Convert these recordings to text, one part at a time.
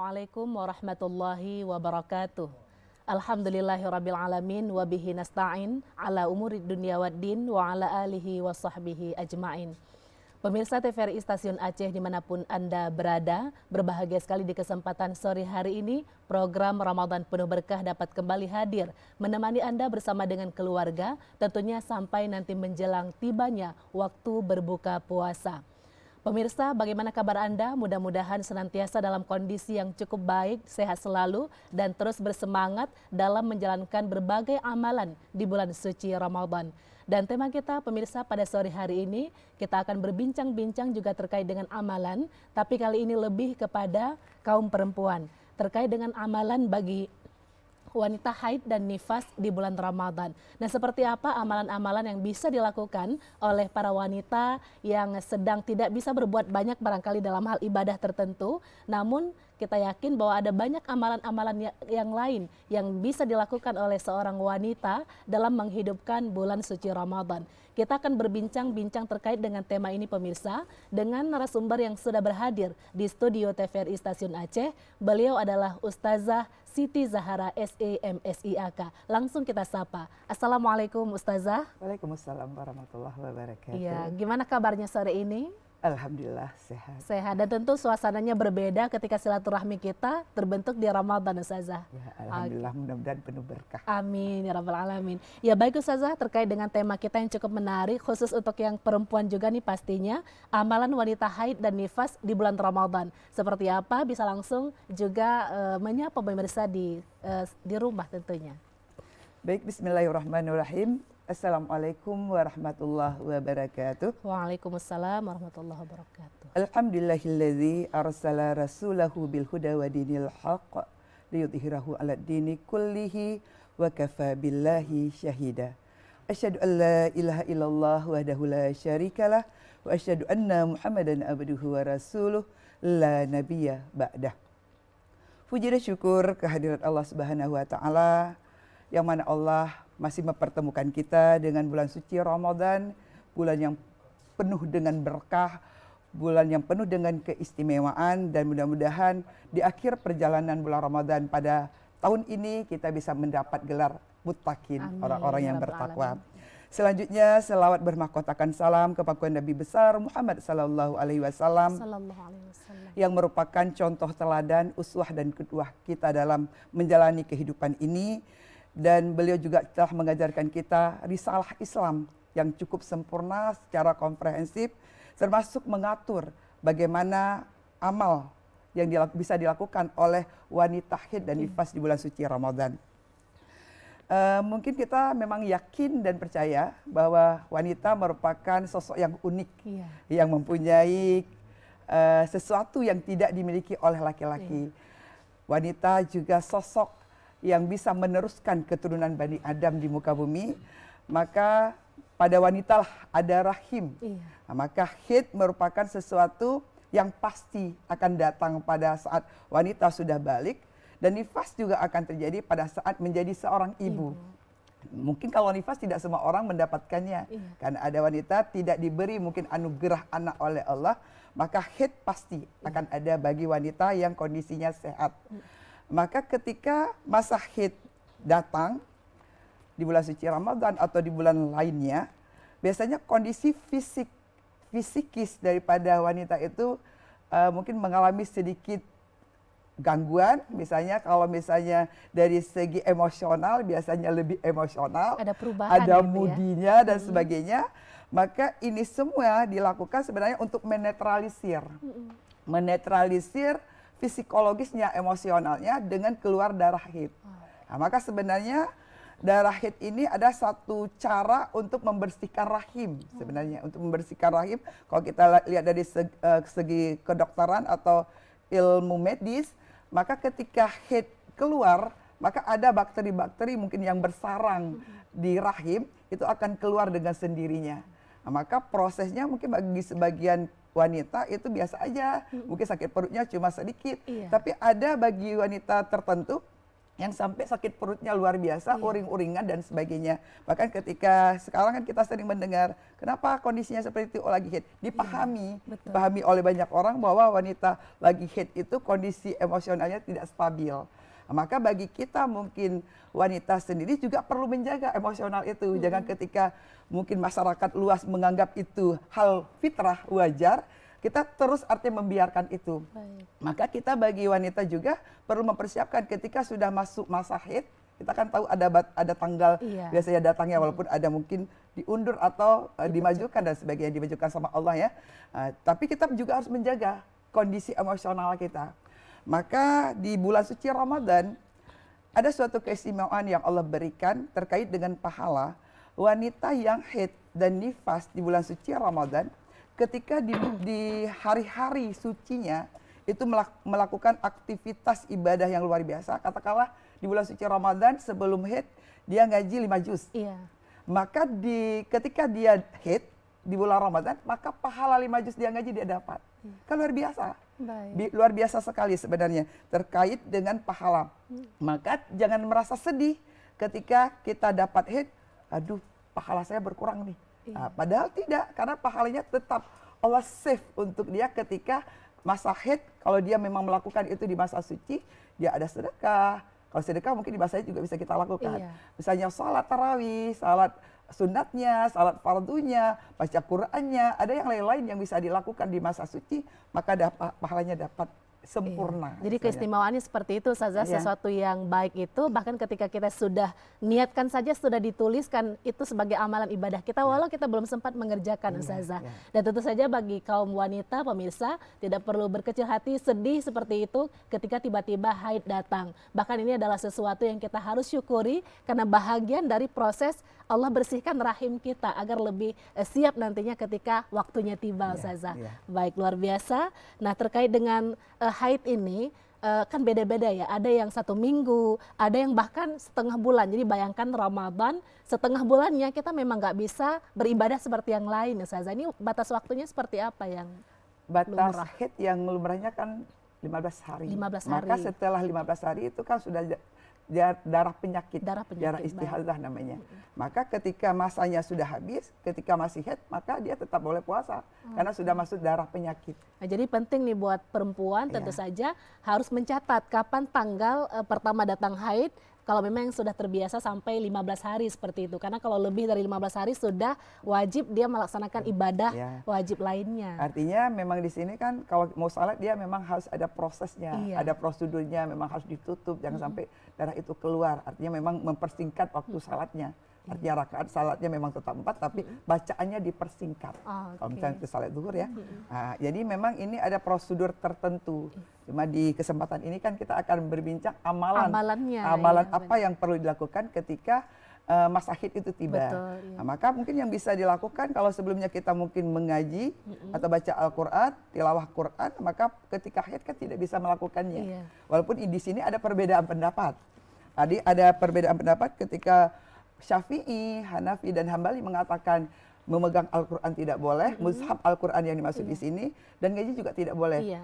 Assalamualaikum warahmatullahi wabarakatuh. Alhamdulillahirabbil alamin wa bihi nasta'in ala umurid dunya waddin wa ala alihi wa sahbihi ajmain. Pemirsa TVRI Stasiun Aceh dimanapun Anda berada, berbahagia sekali di kesempatan sore hari ini, program Ramadan Penuh Berkah dapat kembali hadir, menemani Anda bersama dengan keluarga, tentunya sampai nanti menjelang tibanya waktu berbuka puasa. Pemirsa, bagaimana kabar Anda? Mudah-mudahan senantiasa dalam kondisi yang cukup baik, sehat selalu, dan terus bersemangat dalam menjalankan berbagai amalan di bulan suci Ramadan. Dan tema kita pemirsa pada sore hari ini, kita akan berbincang-bincang juga terkait dengan amalan, tapi kali ini lebih kepada kaum perempuan, terkait dengan amalan bagi wanita haid dan nifas di bulan Ramadan. Nah, seperti apa amalan-amalan yang bisa dilakukan oleh para wanita yang sedang tidak bisa berbuat banyak barangkali dalam hal ibadah tertentu, namun kita yakin bahwa ada banyak amalan-amalan yang lain yang bisa dilakukan oleh seorang wanita dalam menghidupkan bulan suci Ramadan. Kita akan berbincang-bincang terkait dengan tema ini pemirsa dengan narasumber yang sudah berhadir di studio TVRI Stasiun Aceh. Beliau adalah Ustazah Siti Zahara SEMSIAK. Langsung kita sapa. Assalamualaikum Ustazah. Waalaikumsalam warahmatullahi wabarakatuh. Iya, gimana kabarnya sore ini? Alhamdulillah sehat. Sehat, dan tentu suasananya berbeda ketika silaturahmi kita terbentuk di Ramadan, Ustazah. Ya, alhamdulillah, mudah-mudahan penuh berkah. Amin ya rabbal alamin. Ya baik Ustazah, terkait dengan tema kita yang cukup menarik khusus untuk yang perempuan juga nih pastinya, amalan wanita haid dan nifas di bulan Ramadan. Seperti apa? Bisa langsung juga menyapa pemirsa di rumah tentunya. Baik, bismillahirrahmanirrahim. Assalamualaikum warahmatullahi wabarakatuh. Waalaikumsalam warahmatullahi wabarakatuh. Alhamdulillahilladzi arsala rasulahu bil huda wa dinil haqq liyudhhirahu 'alad dini kullihi wa kafa billahi syahida. Asyhadu an la ilaha illallah wahdahu la syarikalah wa asyhadu anna Muhammadan abduhu wa rasuluh la nabiyya ba'dah. Puji dan syukur kehadirat Allah Subhanahu wa taala yang mana Allah masih mempertemukan kita dengan bulan suci Ramadan, bulan yang penuh dengan berkah, bulan yang penuh dengan keistimewaan, dan mudah-mudahan di akhir perjalanan bulan Ramadan pada tahun ini kita bisa mendapat gelar muttaqin, orang-orang yang bertakwa. Selanjutnya selawat bermahkotakan salam kepada Nabi besar Muhammad sallallahu alaihi wasallam yang merupakan contoh teladan, uswah dan qudwah kita dalam menjalani kehidupan ini. Dan beliau juga telah mengajarkan kita risalah Islam yang cukup sempurna secara komprehensif, termasuk mengatur bagaimana amal yang bisa dilakukan oleh wanita haid dan nifas di bulan suci Ramadan. Mungkin kita memang yakin dan percaya bahwa wanita merupakan sosok yang unik, yang mempunyai sesuatu yang tidak dimiliki oleh laki-laki. Wanita juga sosok yang bisa meneruskan keturunan Bani Adam di muka bumi, maka pada wanita lah ada rahim. Nah, maka haid merupakan sesuatu yang pasti akan datang pada saat wanita sudah balik, dan nifas juga akan terjadi pada saat menjadi seorang ibu. Mungkin kalau nifas tidak semua orang mendapatkannya, karena ada wanita tidak diberi mungkin anugerah anak oleh Allah, maka haid pasti akan ada bagi wanita yang kondisinya sehat. Maka ketika masa haid datang di bulan suci Ramadan atau di bulan lainnya, biasanya kondisi fisikis daripada wanita itu mungkin mengalami sedikit gangguan. Misalnya kalau misalnya dari segi emosional, biasanya lebih emosional, ada perubahan, ada moodinya dan sebagainya. Maka ini semua dilakukan sebenarnya untuk menetralisir psikologisnya, emosionalnya dengan keluar darah haid. Nah, maka sebenarnya darah haid ini ada satu cara untuk membersihkan rahim sebenarnya. Untuk membersihkan rahim, kalau kita lihat dari segi kedokteran atau ilmu medis, maka ketika haid keluar, maka ada bakteri-bakteri mungkin yang bersarang di rahim, itu akan keluar dengan sendirinya. Nah, maka prosesnya mungkin bagi sebagian wanita itu biasa aja, mungkin sakit perutnya cuma sedikit. Tapi ada bagi wanita tertentu yang sampai sakit perutnya luar biasa, uring-uringan dan sebagainya. Bahkan ketika sekarang kan kita sering mendengar, kenapa kondisinya seperti itu lagi haid? Dipahami, dipahami oleh banyak orang bahwa wanita lagi haid itu kondisi emosionalnya tidak stabil. Maka bagi kita mungkin wanita sendiri juga perlu menjaga emosional itu. Jangan ketika mungkin masyarakat luas menganggap itu hal fitrah, wajar, kita terus artinya membiarkan itu. Maka kita bagi wanita juga perlu mempersiapkan ketika sudah masuk masa haid. Kita kan tahu ada tanggal biasanya datangnya, walaupun ada mungkin diundur atau dimajukan dan sebagainya, dimajukan sama Allah ya. Tapi kita juga harus menjaga kondisi emosional kita. Maka di bulan suci Ramadan ada suatu keistimewaan yang Allah berikan terkait dengan pahala wanita yang haid dan nifas di bulan suci Ramadan. Ketika di hari-hari sucinya itu melakukan aktivitas ibadah yang luar biasa. Katakanlah di bulan suci Ramadan sebelum haid dia ngaji 5 juz. Maka ketika dia haid di bulan Ramadan, maka pahala 5 juz dia ngaji dia dapat. Kan luar biasa. Luar biasa sekali sebenarnya terkait dengan pahala. Maka jangan merasa sedih ketika kita dapat haid, aduh pahala saya berkurang nih. Padahal tidak, karena pahalanya tetap Allah save untuk dia ketika masa haid. Kalau dia memang melakukan itu di masa suci, dia ada sedekah. Kalau sedekah mungkin di masa haid juga bisa kita lakukan. Misalnya salat tarawih, salat sunatnya, salat fardunya, baca Qur'annya, ada yang lain-lain yang bisa dilakukan di masa suci, maka pahalanya dapat sempurna. Jadi keistimewaannya seperti itu Ustazah, sesuatu yang baik itu bahkan ketika kita sudah niatkan saja, sudah dituliskan itu sebagai amalan ibadah kita walau kita belum sempat mengerjakan Ustazah. Dan tentu saja bagi kaum wanita pemirsa tidak perlu berkecil hati, sedih seperti itu ketika tiba-tiba haid datang. Bahkan ini adalah sesuatu yang kita harus syukuri karena bahagian dari proses Allah bersihkan rahim kita agar lebih siap nantinya ketika waktunya tiba Ustazah. Baik, luar biasa. Nah, terkait dengan haid ini kan beda-beda ya. Ada yang 1 minggu, ada yang bahkan setengah bulan. Jadi bayangkan Ramadan setengah bulannya kita memang nggak bisa beribadah seperti yang lain Ustazah. Ini batas waktunya seperti apa yang batas haid yang lumrahnya kan 15 hari. 15 hari. Maka setelah 15 hari itu kan sudah darah penyakit, darah istihadah namanya. Maka ketika masanya sudah habis, ketika masih haid, maka dia tetap boleh puasa karena sudah masuk darah penyakit. Nah, jadi penting nih buat perempuan tentu saja harus mencatat kapan tanggal pertama datang haid. Kalau memang sudah terbiasa sampai 15 hari seperti itu. Karena kalau lebih dari 15 hari sudah wajib dia melaksanakan ibadah wajib lainnya. Artinya memang di sini kan kalau mau salat dia memang harus ada prosesnya, ada prosedurnya, memang harus ditutup, jangan sampai darah itu keluar. Artinya memang mempersingkat waktu salatnya. Artinya rakaat salatnya memang tetap 4 tapi bacaannya dipersingkat. Kalau misalnya itu salat zuhur ya. Nah, jadi memang ini ada prosedur tertentu. Cuma di kesempatan ini kan kita akan berbincang amalan apa yang perlu dilakukan ketika masa haid itu tiba. Nah, maka mungkin yang bisa dilakukan kalau sebelumnya kita mungkin mengaji atau baca Al-Quran, tilawah Quran, maka ketika haid kan tidak bisa melakukannya. Walaupun di sini ada perbedaan pendapat. Tadi ada perbedaan pendapat ketika Syafi'i, Hanafi dan Hambali mengatakan memegang Al-Quran tidak boleh, mushaf Al-Quran yang dimaksud di sini, dan ngaji juga tidak boleh.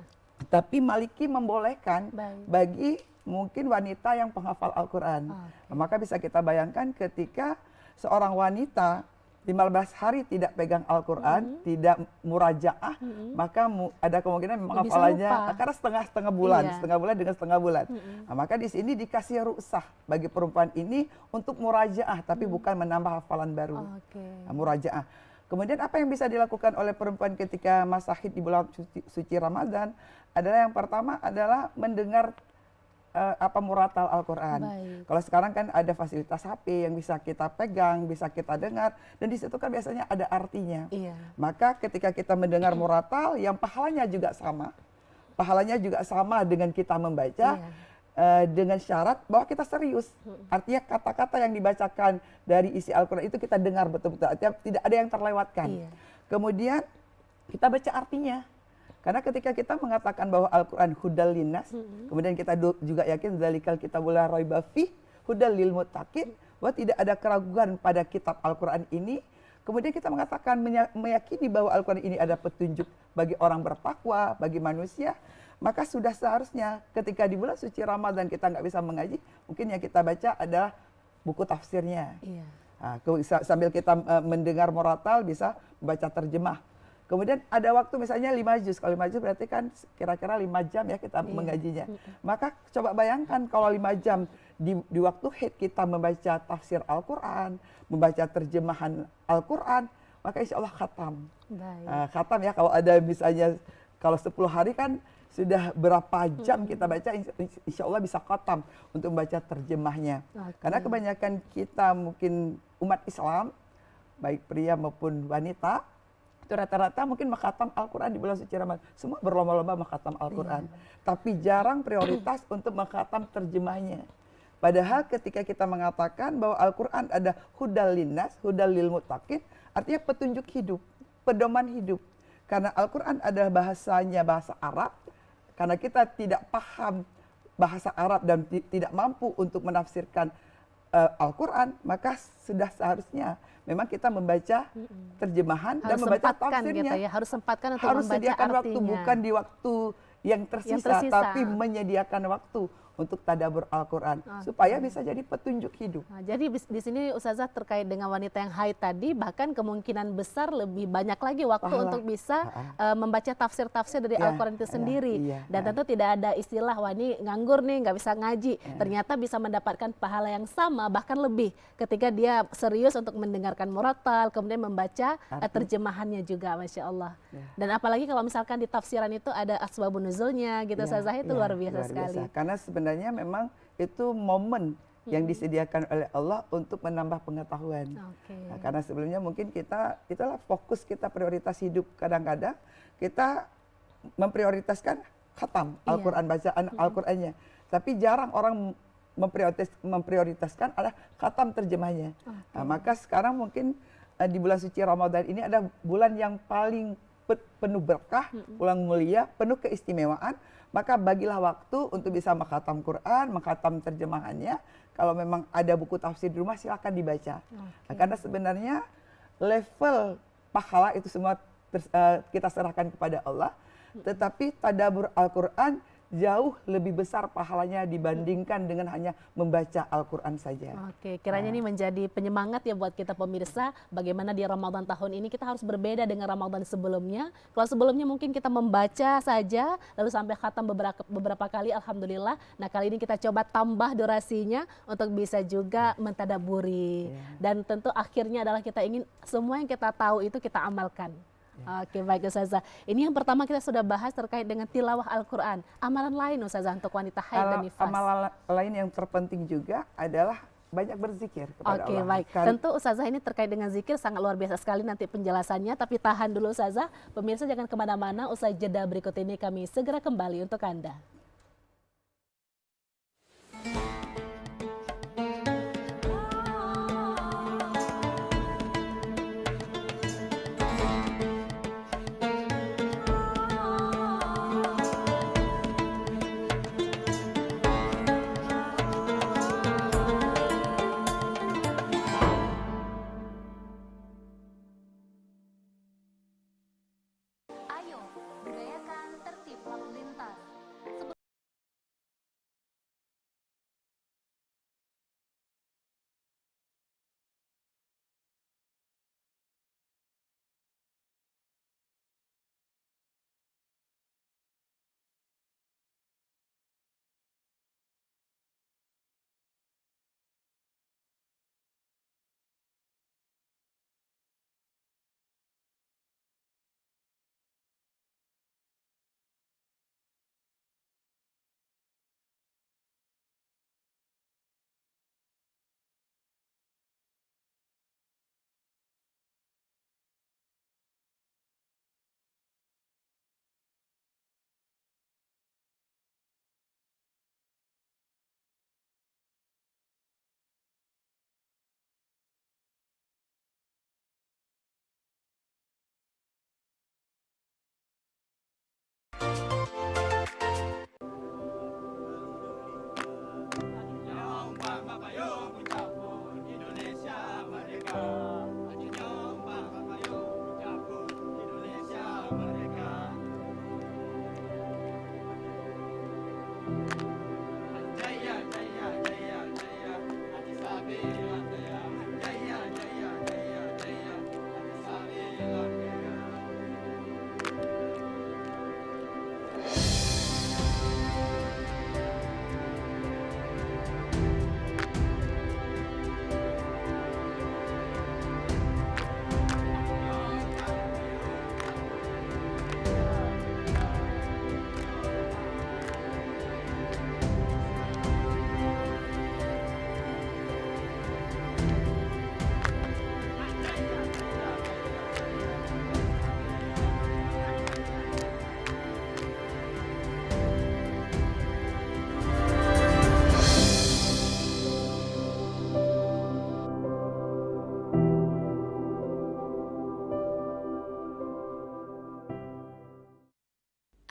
Tapi Maliki membolehkan bagi mungkin wanita yang penghafal Al-Quran. Maka bisa kita bayangkan ketika seorang wanita 15 hari tidak pegang Al-Quran, tidak murajaah, maka ada kemungkinan memang hafalannya karena setengah bulan dengan setengah bulan. Nah, maka di sini dikasih rukhsah bagi perempuan ini untuk murajaah, tapi bukan menambah hafalan baru. Murajaah. Kemudian apa yang bisa dilakukan oleh perempuan ketika masa haid di bulan suci Ramadan adalah yang pertama adalah mendengar muratal Al-Quran. Kalau sekarang kan ada fasilitas HP yang bisa kita pegang, bisa kita dengar, dan di situ kan biasanya ada artinya. Maka ketika kita mendengar muratal, yang pahalanya juga sama dengan kita membaca, dengan syarat bahwa kita serius. Artinya kata-kata yang dibacakan dari isi Al-Quran itu kita dengar betul-betul, artinya tidak ada yang terlewatkan. Kemudian kita baca artinya. Karena ketika kita mengatakan bahwa Al-Quran hudal linnas, kemudian kita juga yakin zalikal kitabul la raiba fih hudal lil muttaqin, bahwa tidak ada keraguan pada kitab Al-Quran ini kemudian kita mengatakan meyakini bahwa Al-Quran ini ada petunjuk bagi orang bertakwa, bagi manusia, maka sudah seharusnya ketika di bulan suci Ramadan kita nggak bisa mengaji, mungkin yang kita baca adalah buku tafsirnya. Iya. Nah, sambil kita mendengar murotal bisa membaca terjemah. Kemudian ada waktu misalnya 5 juz. Kalau 5 juz berarti kan kira-kira 5 jam ya kita menggajinya. Maka coba bayangkan kalau 5 jam di waktu haid kita membaca tafsir Al-Quran, membaca terjemahan Al-Quran, maka insya Allah khatam. Khatam ya, kalau ada misalnya, kalau 10 hari kan sudah berapa jam kita baca, insya Allah bisa khatam untuk membaca terjemahnya. Karena kebanyakan kita mungkin umat Islam, baik pria maupun wanita, itu rata-rata mungkin mengkhatam Al-Quran di bulan suci Ramadan. Semua berlomba-lomba mengkhatam Al-Quran. Tapi jarang prioritas untuk mengkhatam terjemahnya. Padahal ketika kita mengatakan bahwa Al-Quran ada hudal linnas, hudal lil muttaqin, artinya petunjuk hidup, pedoman hidup. Karena Al-Quran ada bahasanya bahasa Arab, karena kita tidak paham bahasa Arab dan tidak mampu untuk menafsirkan Al-Quran, maka sudah seharusnya memang kita membaca terjemahan dan membaca tafsirnya. Gitu ya, harus sempatkan untuk harus membaca sediakan artinya. waktu, bukan di waktu yang tersisa, tapi menyediakan waktu untuk tadabbur Al-Quran supaya bisa jadi petunjuk hidup. Nah, jadi di sini Ustazah terkait dengan wanita yang haid tadi, bahkan kemungkinan besar lebih banyak lagi waktu untuk bisa membaca tafsir-tafsir dari Al-Quran itu sendiri. Dan tentu tidak ada istilah wah ini nganggur nih nggak bisa ngaji. Ternyata bisa mendapatkan pahala yang sama bahkan lebih ketika dia serius untuk mendengarkan murotal, kemudian membaca terjemahannya juga, Masya Allah. Dan apalagi kalau misalkan di tafsiran itu ada asbabun nuzulnya gitu, Ustazah, itu luar biasa sekali. Karena sebenarnya memang itu momen yang disediakan oleh Allah untuk menambah pengetahuan. Nah, karena sebelumnya mungkin kita, itulah fokus kita, prioritas hidup. Kadang-kadang kita memprioritaskan khatam Al-Quran, bacaan Al-Qurannya. Tapi jarang orang memprioritaskan adalah khatam terjemahnya. Nah, maka sekarang mungkin di bulan suci Ramadan ini ada bulan yang paling penuh berkah, bulan mulia, penuh keistimewaan. Maka bagilah waktu untuk bisa mengkhatam Quran, mengkhatam terjemahannya. Kalau memang ada buku tafsir di rumah, silakan dibaca. Nah, karena sebenarnya level pahala itu semua kita serahkan kepada Allah. Tetapi tadabbur Al-Quran jauh lebih besar pahalanya dibandingkan dengan hanya membaca Al-Quran saja. Oke, kiranya ini menjadi penyemangat ya buat kita pemirsa, bagaimana di Ramadan tahun ini kita harus berbeda dengan Ramadan sebelumnya. Kalau sebelumnya mungkin kita membaca saja, lalu sampai khatam beberapa kali, Alhamdulillah. Nah, kali ini kita coba tambah durasinya untuk bisa juga mentadaburi. Dan tentu akhirnya adalah kita ingin semua yang kita tahu itu kita amalkan. Oke, baik Ustazah. Ini yang pertama kita sudah bahas terkait dengan tilawah Al-Quran. Amalan lain Ustazah untuk wanita haid dan nifas. Amalan lain yang terpenting juga adalah banyak berzikir kepada Allah. Oke, baik. Tentu Ustazah ini terkait dengan zikir sangat luar biasa sekali nanti penjelasannya. Tapi tahan dulu Ustazah. Pemirsa jangan kemana-mana. Usai jeda berikut ini kami segera kembali untuk Anda.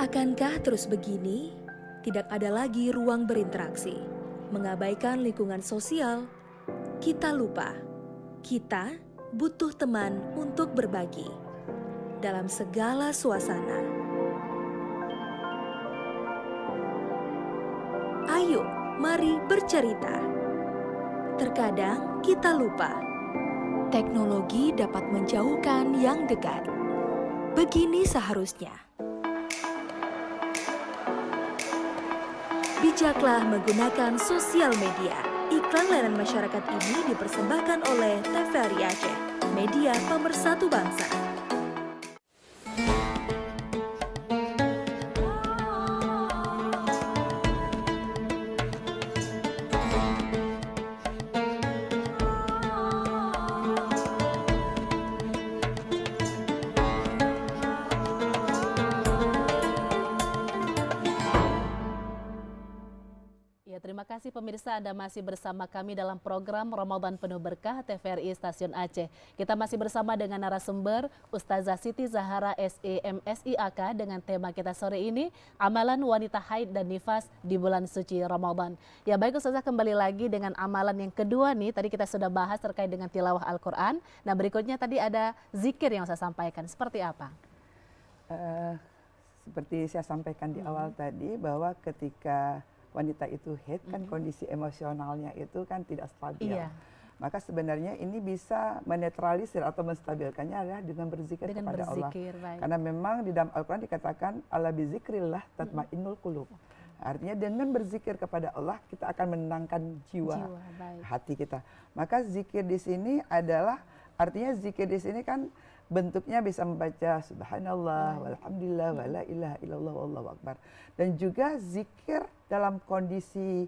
Akankah terus begini? Tidak ada lagi ruang berinteraksi, mengabaikan lingkungan sosial. Kita lupa, kita butuh teman untuk berbagi dalam segala suasana. Ayo, mari bercerita. Terkadang kita lupa, teknologi dapat menjauhkan yang dekat. Begini seharusnya. Bijaklah menggunakan sosial media. Iklan layanan masyarakat ini dipersembahkan oleh TVRI Aceh, media pemersatu bangsa. Terima kasih pemirsa, Anda masih bersama kami dalam program Ramadan Penuh Berkah TVRI Stasiun Aceh. Kita masih bersama dengan narasumber Ustazah Siti Zahara SE MSIAK dengan tema kita sore ini, Amalan Wanita Haid dan Nifas di Bulan Suci Ramadan. Ya baik Ustazah, kembali lagi dengan amalan yang kedua nih. Tadi kita sudah bahas terkait dengan tilawah Al-Quran. Nah berikutnya tadi ada zikir yang saya sampaikan. Seperti apa? Seperti saya sampaikan di awal tadi, bahwa ketika wanita itu haid kan kondisi emosionalnya itu kan tidak stabil. Iya. Maka sebenarnya ini bisa menetralisir atau menstabilkannya adalah dengan berzikir kepada Allah. Baik. Karena memang di dalam Al-Quran dikatakan ala bizikrillah tatmainnul qulub. Artinya dengan berzikir kepada Allah kita akan menenangkan jiwa hati kita. Maka zikir di sini adalah, artinya zikir di sini kan bentuknya bisa membaca subhanallah, walhamdulillah, wala ilaha illallah, wallahu akbar. Dan juga zikir dalam kondisi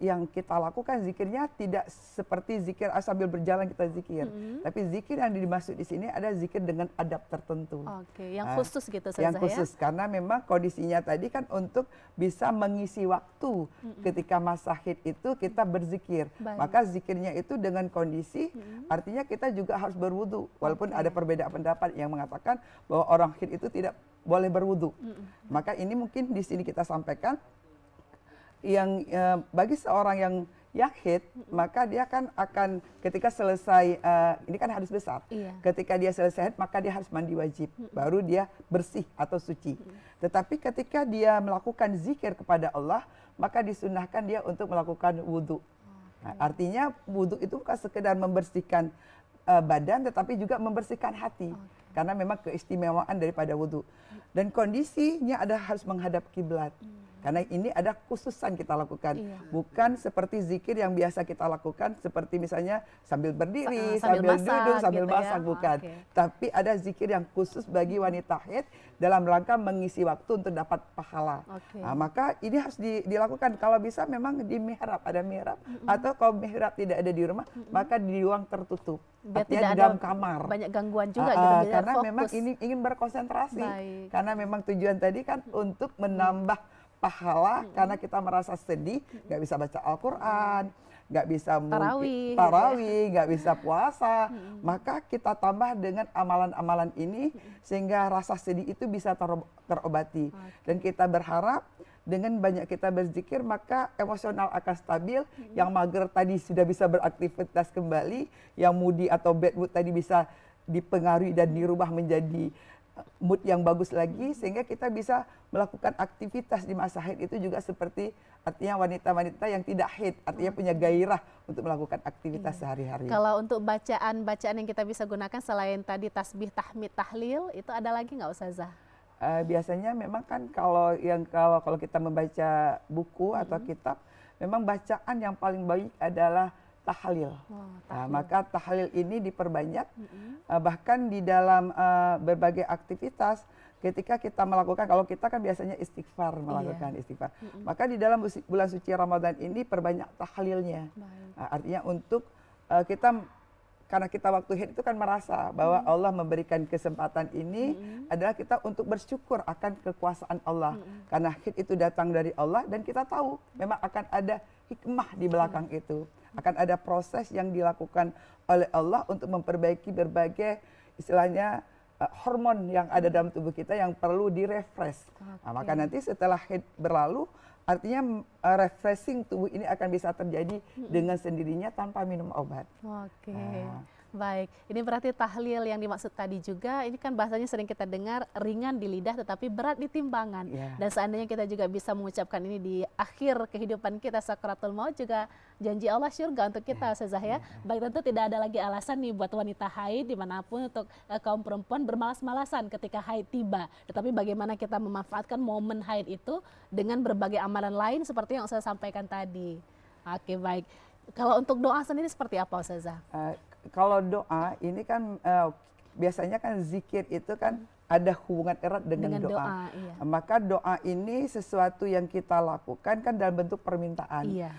yang kita lakukan, zikirnya tidak seperti zikir sambil berjalan kita zikir. Tapi zikir yang dimaksud di sini ada zikir dengan adab tertentu. Oke, yang khusus gitu Ustazah, yang khusus, karena memang kondisinya tadi kan untuk bisa mengisi waktu ketika masa haid itu kita berzikir. Maka zikirnya itu dengan kondisi, artinya kita juga harus berwudu. Walaupun ada perbedaan pendapat yang mengatakan bahwa orang haid itu tidak boleh berwudu. Maka ini mungkin di sini kita sampaikan, yang bagi seorang yang haid, maka dia kan akan ketika selesai, ini kan hadis besar, ketika dia selesai haid maka dia harus mandi wajib, baru dia bersih atau suci. Tetapi ketika dia melakukan zikir kepada Allah, maka disunahkan dia untuk melakukan wudhu. Nah, artinya wudhu itu bukan sekedar membersihkan badan, tetapi juga membersihkan hati. Karena memang keistimewaan daripada wudhu. Dan kondisinya ada harus menghadap kiblat. Karena ini ada khususan kita lakukan. Bukan seperti zikir yang biasa kita lakukan, seperti misalnya sambil berdiri, sambil masak, duduk, sambil gitu masak, bukan. Tapi ada zikir yang khusus bagi wanita haid dalam rangka mengisi waktu untuk dapat pahala. Nah, maka ini harus dilakukan. Kalau bisa memang di mihrab, ada mihrab. Atau kalau mihrab tidak ada di rumah, maka di ruang tertutup. Artinya di dalam kamar. Banyak gangguan juga gitu. Karena memang ini ingin berkonsentrasi. Karena memang tujuan tadi kan untuk menambah pahala, karena kita merasa sedih, nggak bisa baca Al-Quran, nggak bisa tarawih, nggak bisa puasa, maka kita tambah dengan amalan-amalan ini sehingga rasa sedih itu bisa terobati. Dan kita berharap dengan banyak kita berzikir maka emosional akan stabil, yang mager tadi sudah bisa beraktivitas kembali, yang moody atau bad mood tadi bisa dipengaruhi dan dirubah menjadi mood yang bagus lagi, sehingga kita bisa melakukan aktivitas di masa haid itu juga seperti artinya wanita-wanita yang tidak haid, artinya punya gairah untuk melakukan aktivitas sehari-hari. Kalau untuk bacaan-bacaan yang kita bisa gunakan selain tadi tasbih, tahmid, tahlil, itu ada lagi nggak Ustazah? Biasanya memang kan kalau kita membaca buku atau kitab, memang bacaan yang paling baik adalah tahlil. Nah, maka tahlil ini diperbanyak, bahkan di dalam berbagai aktivitas ketika kita melakukan, kalau kita kan biasanya istighfar, melakukan istighfar. Maka di dalam bulan suci Ramadan ini perbanyak tahlilnya. Nah, artinya untuk kita, karena kita waktu haid itu kan merasa bahwa Allah memberikan kesempatan ini adalah kita untuk bersyukur akan kekuasaan Allah. Karena haid itu datang dari Allah dan kita tahu memang akan ada hikmah di belakang itu. Akan ada proses yang dilakukan oleh Allah untuk memperbaiki berbagai istilahnya hormon yang ada dalam tubuh kita yang perlu direfresh. Nah, maka nanti setelah haid berlalu, artinya refreshing tubuh ini akan bisa terjadi dengan sendirinya tanpa minum obat. Oke. Baik, ini berarti tahlil yang dimaksud tadi juga, ini kan bahasanya sering kita dengar ringan di lidah tetapi berat di timbangan. Dan seandainya kita juga bisa mengucapkan ini di akhir kehidupan kita, sakaratul maut, juga janji Allah surga untuk kita, Ustazah ya. Baik, tentu tidak ada lagi alasan nih buat wanita haid dimanapun untuk kaum perempuan bermalas-malasan ketika haid tiba. Tetapi bagaimana kita memanfaatkan momen haid itu dengan berbagai amalan lain seperti yang saya sampaikan tadi. Oke, baik. Kalau untuk doa sendiri seperti apa, Ustazah? Kalau doa ini kan biasanya kan zikir itu kan ada hubungan erat dengan doa. Iya. Maka doa ini sesuatu yang kita lakukan kan dalam bentuk permintaan. Iya.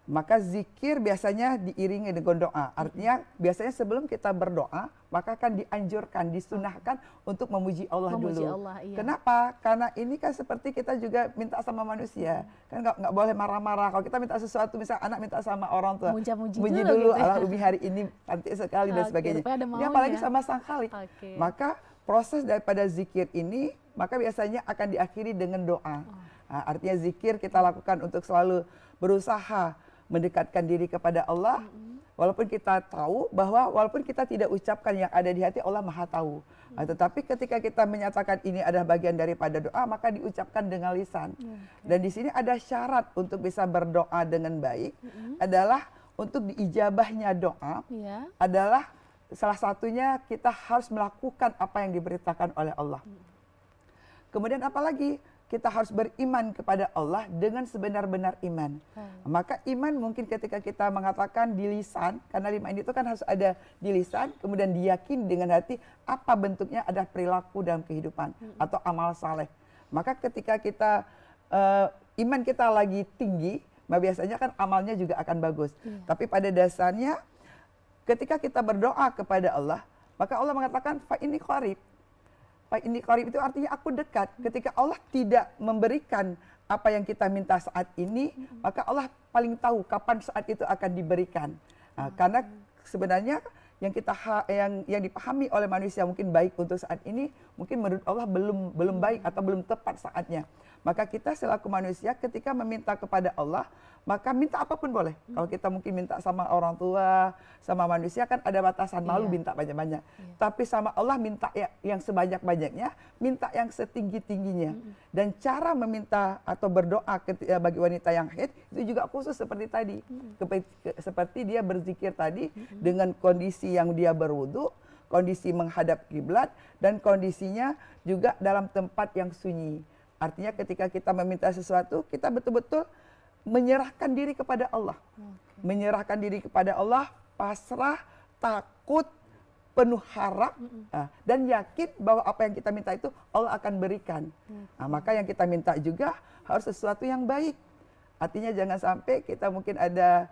Maka zikir biasanya diiringi dengan doa. Artinya biasanya sebelum kita berdoa, maka kan dianjurkan, disunahkan untuk memuji Allah dulu. Allah, iya. Kenapa? Karena ini kan seperti kita juga minta sama manusia. Kan nggak boleh marah-marah. Kalau kita minta sesuatu, misalnya anak minta sama orang tua, muji dulu, gitu ya. Allah Umi hari ini cantik sekali dan sebagainya. Ini apalagi sama sang Khalik. Maka proses daripada zikir ini, maka biasanya akan diakhiri dengan doa. Nah, artinya zikir kita lakukan untuk selalu berusaha mendekatkan diri kepada Allah, walaupun kita tahu bahwa walaupun kita tidak ucapkan yang ada di hati, Allah Maha tahu. Tetapi ketika kita menyatakan ini adalah bagian daripada doa, maka diucapkan dengan lisan. Dan di sini ada syarat untuk bisa berdoa dengan baik, adalah untuk diijabahnya doa, adalah salah satunya kita harus melakukan apa yang diberitakan oleh Allah. Kemudian apalagi? Kita harus beriman kepada Allah dengan sebenar-benar iman. Maka iman mungkin ketika kita mengatakan di lisan, karena 5 ini itu kan harus ada di lisan, kemudian diyakini dengan hati, apa bentuknya ada perilaku dalam kehidupan atau amal saleh. Maka ketika kita iman kita lagi tinggi, biasanya kan amalnya juga akan bagus. Tapi pada dasarnya ketika kita berdoa kepada Allah, maka Allah mengatakan fa inni qarib. Pak ini qarib itu artinya aku dekat. Ketika Allah tidak memberikan apa yang kita minta saat ini, maka Allah paling tahu kapan saat itu akan diberikan. Karena sebenarnya yang yang dipahami oleh manusia mungkin baik untuk saat ini, mungkin menurut Allah belum baik atau belum tepat saatnya. Maka kita selaku manusia ketika meminta kepada Allah, maka minta apapun boleh. Kalau kita mungkin minta sama orang tua, sama manusia kan ada batasan, malu minta banyak-banyak. Tapi sama Allah minta yang sebanyak-banyaknya, minta yang setinggi-tingginya. Dan cara meminta atau berdoa bagi wanita yang haid itu juga khusus seperti tadi. Seperti dia berzikir tadi dengan kondisi yang dia berwudu, kondisi menghadap kiblat, dan kondisinya juga dalam tempat yang sunyi. Artinya ketika kita meminta sesuatu, kita betul-betul menyerahkan diri kepada Allah. Menyerahkan diri kepada Allah, pasrah, takut, penuh harap, dan yakin bahwa apa yang kita minta itu Allah akan berikan. Maka yang kita minta juga harus sesuatu yang baik. Artinya jangan sampai kita mungkin ada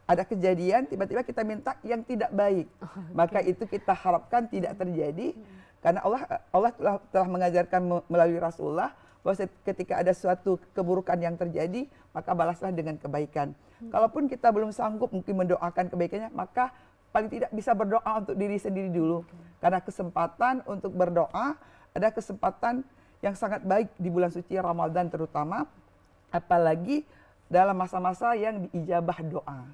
kejadian, tiba-tiba kita minta yang tidak baik. Maka itu kita harapkan tidak terjadi. Karena Allah telah mengajarkan melalui Rasulullah bahwa ketika ada suatu keburukan yang terjadi, maka balaslah dengan kebaikan. Kalaupun kita belum sanggup mungkin mendoakan kebaikannya, maka paling tidak bisa berdoa untuk diri sendiri dulu. Karena kesempatan untuk berdoa, ada kesempatan yang sangat baik di bulan suci Ramadan terutama, apalagi dalam masa-masa yang diijabah doa.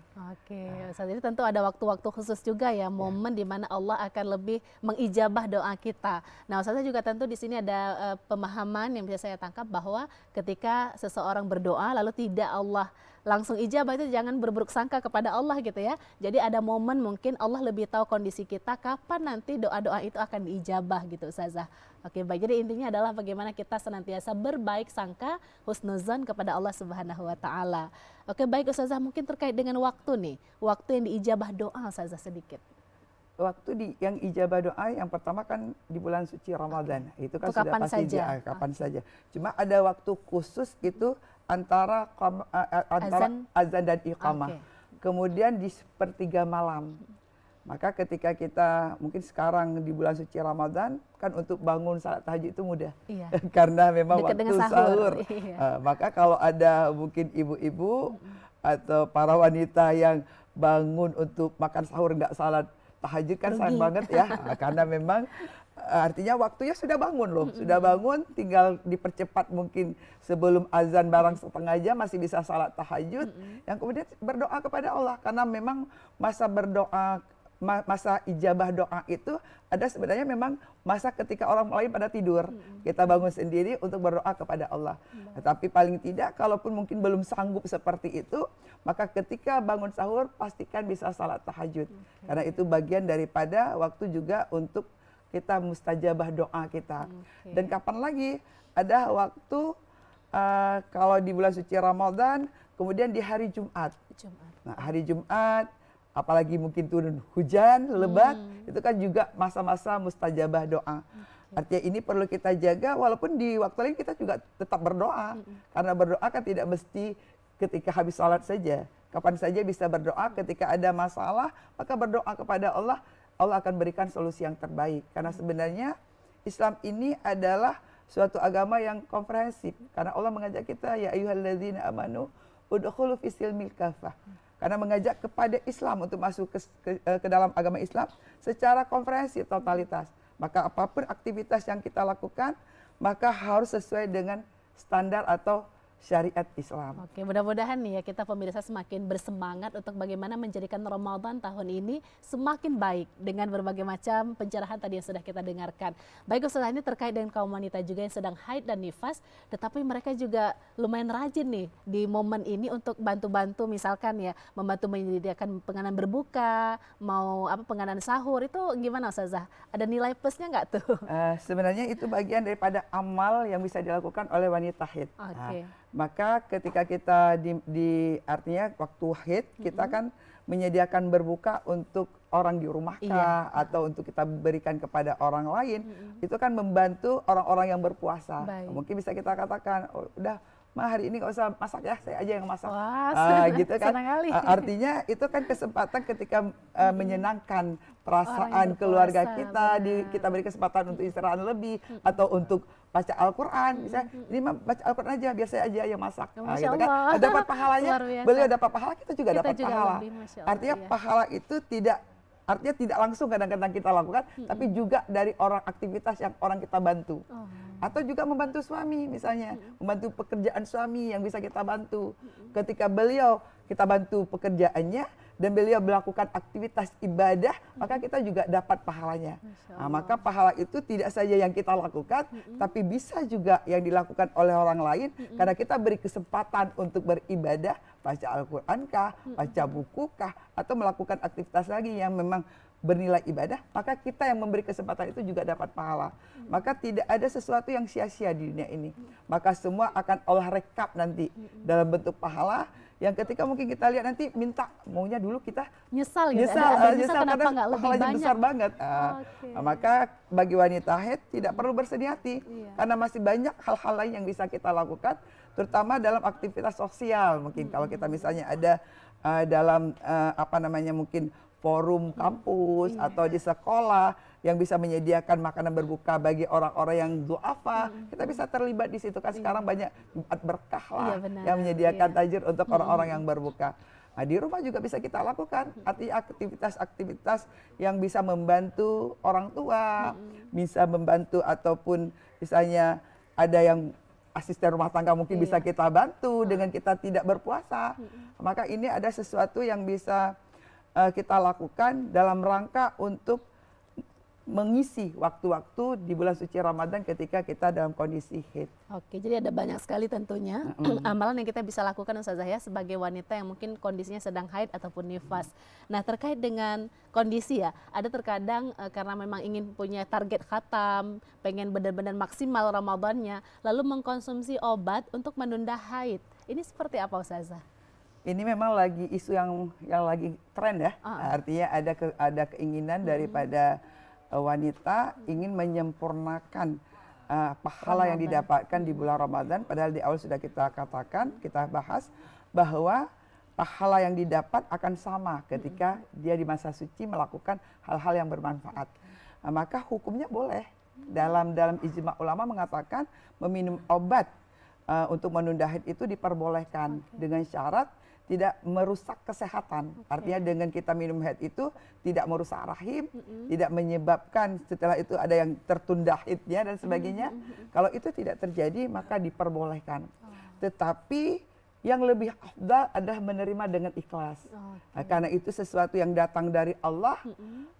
Ustaz, jadi tentu ada waktu-waktu khusus juga ya, momen di mana Allah akan lebih mengijabah doa kita. Nah, Ustaz juga tentu di sini ada pemahaman yang bisa saya tangkap bahwa ketika seseorang berdoa lalu tidak Allah langsung ijabah, itu jangan berburuk sangka kepada Allah gitu ya. Jadi ada momen mungkin Allah lebih tahu kondisi kita kapan nanti doa-doa itu akan diijabah gitu, Ustazah. Baik, jadi intinya adalah bagaimana kita senantiasa berbaik sangka, husnuzan kepada Allah Subhanahu wa taala. Baik Ustazah, mungkin terkait dengan waktu nih, waktu yang diijabah doa, Ustazah sedikit. Waktu yang ijabah doa yang pertama kan di bulan suci Ramadan. Itu kan sudah pasti kapan saja. Cuma ada waktu khusus itu antara azan dan iqamah. Kemudian di sepertiga malam. Maka ketika kita mungkin sekarang di bulan suci Ramadan kan untuk bangun salat tahajud itu mudah. Karena memang waktu sahur. Maka kalau ada mungkin ibu-ibu atau para wanita yang bangun untuk makan sahur nggak salat tahajud kan sayang banget ya. Karena memang Artinya waktunya sudah bangun loh, sudah bangun, tinggal dipercepat mungkin sebelum azan barang setengah jam masih bisa salat tahajud, yang kemudian berdoa kepada Allah karena memang masa berdoa, masa ijabah doa itu ada sebenarnya memang masa ketika orang lain pada tidur, kita bangun sendiri untuk berdoa kepada Allah. Tapi paling tidak kalaupun mungkin belum sanggup seperti itu, maka ketika bangun sahur pastikan bisa salat tahajud, karena itu bagian daripada waktu juga untuk kita mustajabah doa kita. Dan kapan lagi ada waktu kalau di bulan suci Ramadan, kemudian di hari Jumat. Nah, hari Jumat, apalagi mungkin turun hujan lebat, itu kan juga masa-masa mustajabah doa. Artinya ini perlu kita jaga, walaupun di waktu lain kita juga tetap berdoa. Karena berdoa kan tidak mesti ketika habis sholat saja. Kapan saja bisa berdoa, ketika ada masalah, maka berdoa kepada Allah. Allah akan berikan solusi yang terbaik. Karena sebenarnya Islam ini adalah suatu agama yang komprehensif. Karena Allah mengajak kita, ya ayyuhalladzina amanu udkhulu fis-silmil kafah. Karena mengajak kepada Islam untuk masuk ke dalam agama Islam secara komprehensif, totalitas. Maka apapun aktivitas yang kita lakukan, maka harus sesuai dengan standar atau syariat Islam. Oke, mudah-mudahan nih ya kita pemirsa semakin bersemangat untuk bagaimana menjadikan Ramadan tahun ini semakin baik dengan berbagai macam pencerahan tadi yang sudah kita dengarkan. Baik Ustazah, ini terkait dengan kaum wanita juga yang sedang haid dan nifas, tetapi mereka juga lumayan rajin nih di momen ini untuk bantu-bantu, misalkan ya membantu menyediakan penganan berbuka, mau penganan sahur, itu gimana Ustazah? Ada nilai plusnya nggak tuh? Sebenarnya itu bagian daripada amal yang bisa dilakukan oleh wanita haid. Oke. Maka ketika kita artinya waktu haid, kita kan menyediakan berbuka untuk orang di rumah atau untuk kita berikan kepada orang lain, itu kan membantu orang-orang yang berpuasa. Mungkin bisa kita katakan, oh, udah hari ini nggak usah masak ya, saya aja yang masak. Wah, gitu kan. senang kali. Artinya itu kan kesempatan ketika menyenangkan perasaan keluarga kita, kita beri kesempatan untuk istirahat lebih atau untuk baca Al-Quran, misalnya ini mah baca Al-Quran aja, biar saya aja yang masak. Gitu kan. Dapat pahalanya, beliau dapat pahala, kita juga dapat pahala. Artinya pahala itu tidak langsung kadang-kadang kita lakukan, tapi juga dari orang aktivitas yang orang kita bantu. Atau juga membantu suami misalnya, membantu pekerjaan suami yang bisa kita bantu. Ketika beliau kita bantu pekerjaannya dan beliau melakukan aktivitas ibadah, maka kita juga dapat pahalanya. Maka pahala itu tidak saja yang kita lakukan, tapi bisa juga yang dilakukan oleh orang lain, karena kita beri kesempatan untuk beribadah, baca Al-Quran kah, baca buku kah, atau melakukan aktivitas lagi yang memang bernilai ibadah, maka kita yang memberi kesempatan itu juga dapat pahala. Maka tidak ada sesuatu yang sia-sia di dunia ini. Maka semua akan Allah rekap nanti dalam bentuk pahala, yang ketika mungkin kita lihat nanti minta maunya dulu kita nyesal nyesal kenapa karena nggak lebih pahalanya banyak, besar banget. Maka bagi wanita haid tidak perlu bersedih hati, karena masih banyak hal-hal lain yang bisa kita lakukan, terutama dalam aktivitas sosial. Mungkin kalau kita misalnya ada dalam mungkin forum kampus atau di sekolah yang bisa menyediakan makanan berbuka bagi orang-orang yang du'afa, kita bisa terlibat di situ kan. Sekarang banyak Jumat berkah lah yang menyediakan tajir untuk orang-orang yang berbuka. Nah, di rumah juga bisa kita lakukan aktivitas-aktivitas yang bisa membantu orang tua, bisa membantu ataupun misalnya ada yang asisten rumah tangga mungkin bisa kita bantu dengan kita tidak berpuasa. Maka ini ada sesuatu yang bisa kita lakukan dalam rangka untuk mengisi waktu-waktu di bulan suci Ramadan ketika kita dalam kondisi haid. Oke, jadi ada banyak sekali tentunya amalan yang kita bisa lakukan Ustazah ya sebagai wanita yang mungkin kondisinya sedang haid ataupun nifas. Nah, terkait dengan kondisi ya, ada terkadang karena memang ingin punya target khatam, pengen benar-benar maksimal Ramadannya, lalu mengkonsumsi obat untuk menunda haid. Ini seperti apa Ustazah? Ini memang lagi isu yang lagi tren ya. Artinya ada keinginan daripada wanita ingin menyempurnakan pahala yang didapatkan di bulan Ramadan. Padahal di awal sudah kita katakan, kita bahas bahwa pahala yang didapat akan sama ketika dia di masa suci melakukan hal-hal yang bermanfaat. Maka hukumnya boleh. Dalam ijma ulama mengatakan meminum obat untuk menunda haid itu diperbolehkan dengan syarat tidak merusak kesehatan. Artinya dengan kita minum haid itu tidak merusak rahim, tidak menyebabkan setelah itu ada yang tertunda haidnya dan sebagainya. Kalau itu tidak terjadi maka diperbolehkan. Tetapi yang lebih afdal adalah menerima dengan ikhlas. Nah, karena itu sesuatu yang datang dari Allah,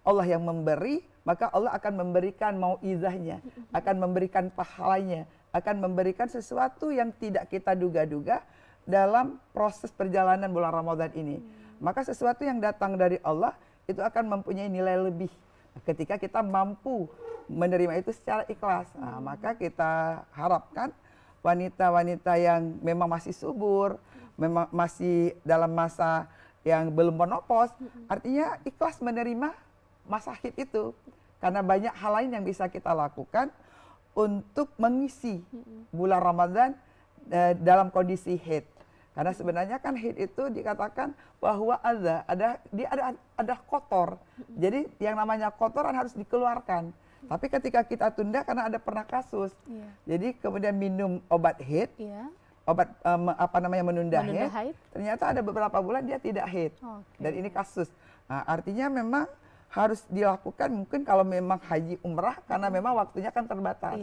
Allah yang memberi, maka Allah akan memberikan mauizahnya, akan memberikan pahalanya, akan memberikan sesuatu yang tidak kita duga-duga dalam proses perjalanan bulan Ramadan ini. Maka sesuatu yang datang dari Allah itu akan mempunyai nilai lebih ketika kita mampu menerima itu secara ikhlas. Nah, maka kita harapkan wanita-wanita yang memang masih subur, memang masih dalam masa yang belum menopause, artinya ikhlas menerima masa haid itu. Karena banyak hal lain yang bisa kita lakukan untuk mengisi bulan Ramadan dalam kondisi haid. Karena sebenarnya kan haid itu dikatakan bahwa ada kotor. Jadi yang namanya kotoran harus dikeluarkan. Tapi ketika kita tunda karena ada pernah kasus, jadi kemudian minum obat haid, obat menunda haid, ternyata ada beberapa bulan dia tidak haid, dan ini kasus. Nah, artinya memang harus dilakukan mungkin kalau memang haji umrah karena memang waktunya kan terbatas.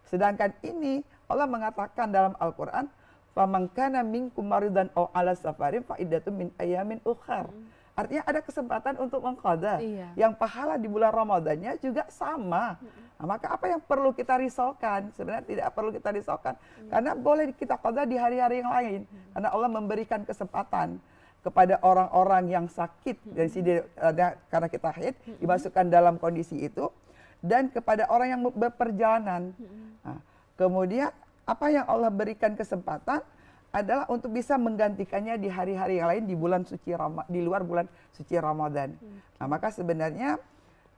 Sedangkan ini Allah mengatakan dalam Al-Quran, "Faman kana minkum maridan aw ala safarin fa iddatun min ayamin ukhar." Artinya ada kesempatan untuk mengqadha. Yang pahala di bulan Ramadannya juga sama. Nah, maka apa yang perlu kita risaukan? Sebenarnya tidak perlu kita risaukan. Karena boleh kita qadha di hari-hari yang lain. Karena Allah memberikan kesempatan kepada orang-orang yang sakit dari sini karena kita haid dimasukkan dalam kondisi itu, dan kepada orang yang berperjalanan. Nah, kemudian apa yang Allah berikan kesempatan adalah untuk bisa menggantikannya di hari-hari yang lain di bulan suci di luar bulan suci Ramadan. Nah, maka sebenarnya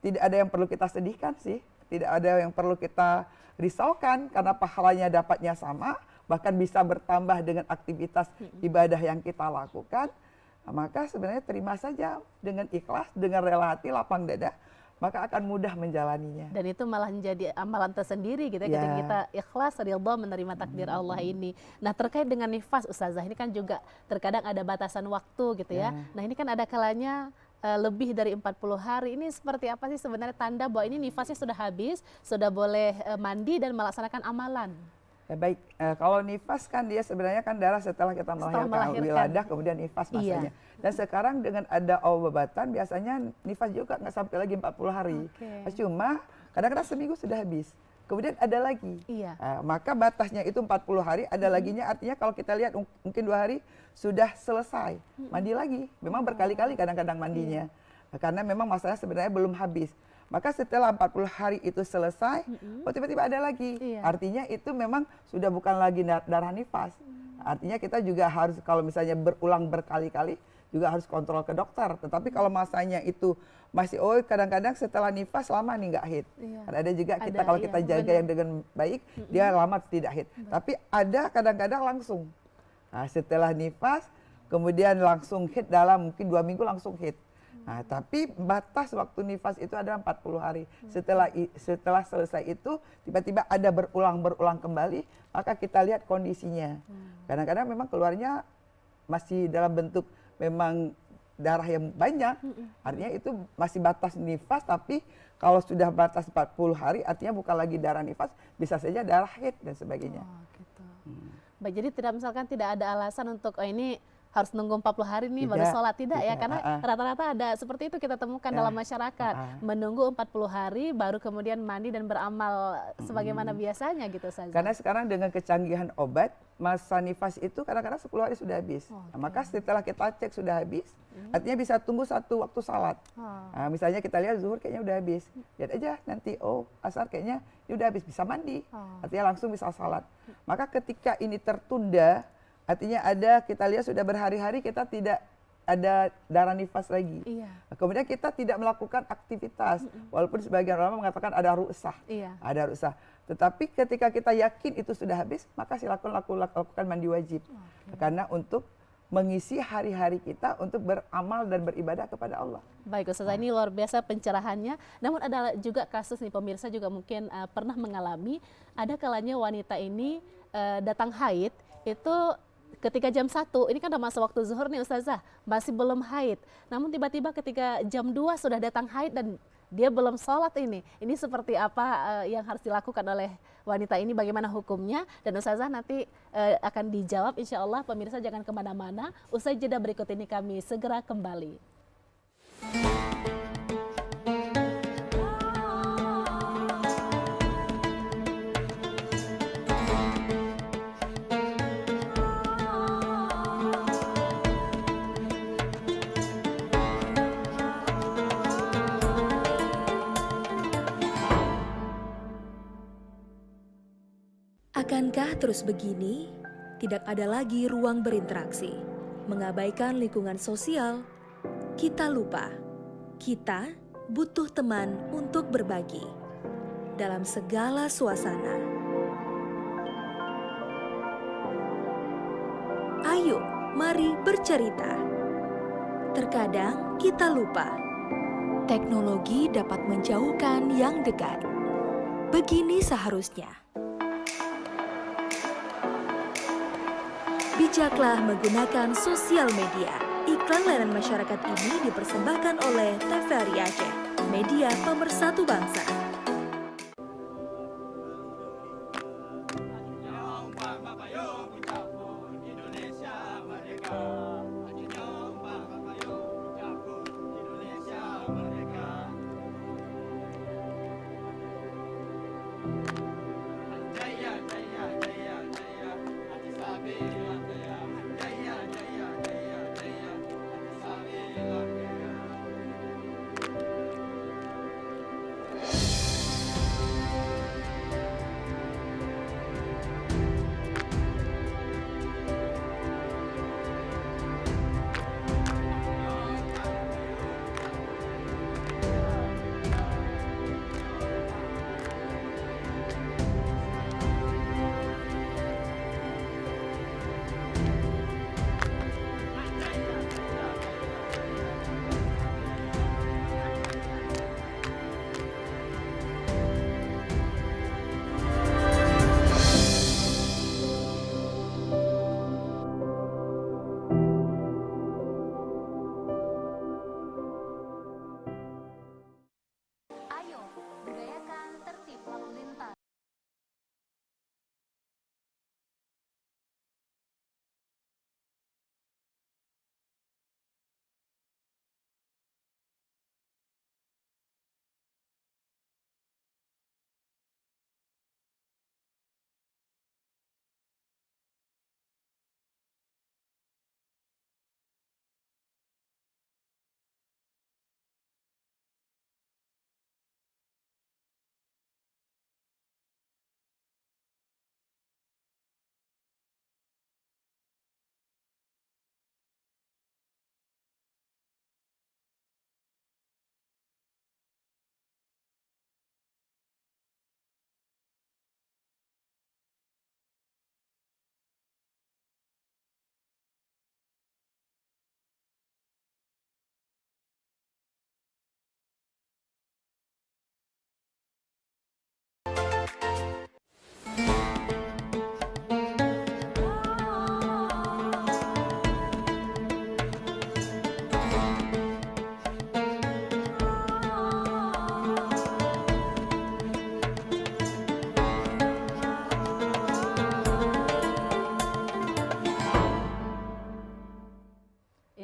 tidak ada yang perlu kita sedihkan sih, tidak ada yang perlu kita risaukan karena pahalanya dapatnya sama, bahkan bisa bertambah dengan aktivitas ibadah yang kita lakukan. Nah, maka sebenarnya terima saja dengan ikhlas, dengan rela hati, lapang dada, maka akan mudah menjalaninya. Dan itu malah menjadi amalan tersendiri gitu ya, ketika kita ikhlas, ridha menerima takdir Allah ini. Nah, terkait dengan nifas Ustazah, ini kan juga terkadang ada batasan waktu gitu ya. Nah, ini kan ada kalanya lebih dari 40 hari. Ini seperti apa sih sebenarnya tanda bahwa ini nifasnya sudah habis, sudah boleh mandi dan melaksanakan amalan? Ya, baik, kalau nifas kan dia sebenarnya kan darah setelah kita melahirkan. Wiladah kemudian nifas masanya. Dan sekarang dengan ada obatan biasanya nifas juga nggak sampai lagi 40 hari. Cuma kadang-kadang seminggu sudah habis. Kemudian ada lagi. Maka batasnya itu 40 hari, ada laginya artinya kalau kita lihat mungkin 2 hari sudah selesai. Mandi lagi. Memang berkali-kali kadang-kadang mandinya. Karena memang masalahnya sebenarnya belum habis. Maka setelah 40 hari itu selesai, tiba-tiba ada lagi. Artinya itu memang sudah bukan lagi darah nifas. Artinya kita juga harus kalau misalnya berulang berkali-kali, juga harus kontrol ke dokter. Tetapi kalau masanya itu masih, kadang-kadang setelah nifas lama nih nggak haid. Ada juga kita kalau kita jaga yang dengan baik, dia lama tidak haid. Tapi ada kadang-kadang langsung. Nah, setelah nifas, kemudian langsung haid dalam mungkin 2 minggu langsung haid. Nah, tapi batas waktu nifas itu adalah 40 hari. Setelah selesai itu tiba-tiba ada berulang kembali, maka kita lihat kondisinya. Kadang-kadang memang keluarnya masih dalam bentuk memang darah yang banyak. Artinya itu masih batas nifas, tapi kalau sudah batas 40 hari artinya bukan lagi darah nifas, bisa saja darah haid dan sebagainya. Baik, jadi misalkan tidak ada alasan untuk ini harus nunggu 40 hari nih baru sholat, tidak ya, karena rata-rata ada seperti itu kita temukan dalam masyarakat, menunggu 40 hari baru kemudian mandi dan beramal sebagaimana biasanya gitu saja. Karena sekarang dengan kecanggihan obat, masa nifas itu kadang-kadang 10 hari sudah habis. Nah, maka setelah kita cek sudah habis, artinya bisa tunggu satu waktu salat. Nah, misalnya kita lihat zuhur kayaknya udah habis, lihat aja nanti asar kayaknya ini udah habis, bisa mandi, artinya langsung bisa salat. Maka ketika ini tertunda, artinya kita lihat sudah berhari-hari kita tidak ada darah nifas lagi. Kemudian kita tidak melakukan aktivitas, walaupun sebagian ulama mengatakan ada ru'sah. Ada ru'sah. Tetapi ketika kita yakin itu sudah habis, maka silakan lakukan mandi wajib. Karena untuk mengisi hari-hari kita untuk beramal dan beribadah kepada Allah. Baik Ustazah, ini luar biasa pencerahannya. Namun ada juga kasus nih, pemirsa juga mungkin pernah mengalami, ada kalanya wanita ini datang haid, itu ketika jam 1, ini kan udah masa waktu zuhur nih Ustazah, masih belum haid. Namun tiba-tiba ketika jam 2 sudah datang haid dan dia belum sholat ini. Ini seperti apa yang harus dilakukan oleh wanita ini, bagaimana hukumnya? Dan Ustazah nanti akan dijawab insya Allah. Pemirsa jangan kemana-mana, usai jeda berikut ini kami segera kembali. Akankah terus begini? Tidak ada lagi ruang berinteraksi, mengabaikan lingkungan sosial. Kita lupa, kita butuh teman untuk berbagi dalam segala suasana. Ayo, mari bercerita. Terkadang kita lupa, teknologi dapat menjauhkan yang dekat. Begini seharusnya. Bijaklah menggunakan sosial media. Iklan layanan masyarakat ini dipersembahkan oleh TVRI Aceh, media pemersatu bangsa.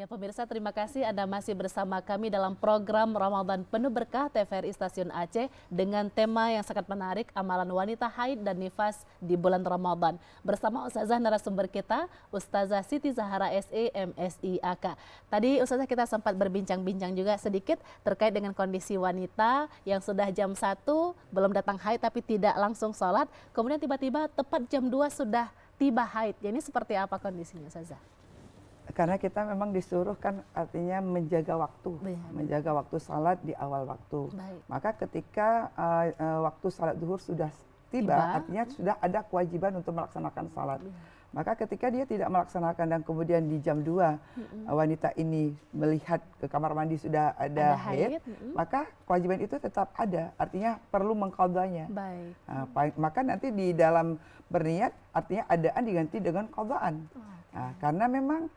Ya pemirsa, terima kasih Anda masih bersama kami dalam program Ramadan Penuh Berkah TVRI Stasiun Aceh dengan tema yang sangat menarik, amalan wanita haid dan nifas di bulan Ramadan. Bersama Ustazah narasumber kita, Ustazah Siti Zahara SE MSI AK. Tadi Ustazah kita sempat berbincang-bincang juga sedikit terkait dengan kondisi wanita yang sudah jam 1 belum datang haid tapi tidak langsung sholat, kemudian tiba-tiba tepat jam 2 sudah tiba haid. Ini seperti apa kondisinya Ustazah? Karena kita memang disuruh kan artinya menjaga waktu, menjaga waktu salat di awal waktu. Baik. Maka ketika waktu salat zuhur sudah tiba, artinya sudah ada kewajiban untuk melaksanakan salat. Maka ketika dia tidak melaksanakan dan kemudian di jam 2 wanita ini melihat ke kamar mandi sudah ada haid, maka kewajiban itu tetap ada, artinya perlu mengqadanya. Maka nanti di dalam berniat artinya adaan diganti dengan qadaan. Nah, karena memang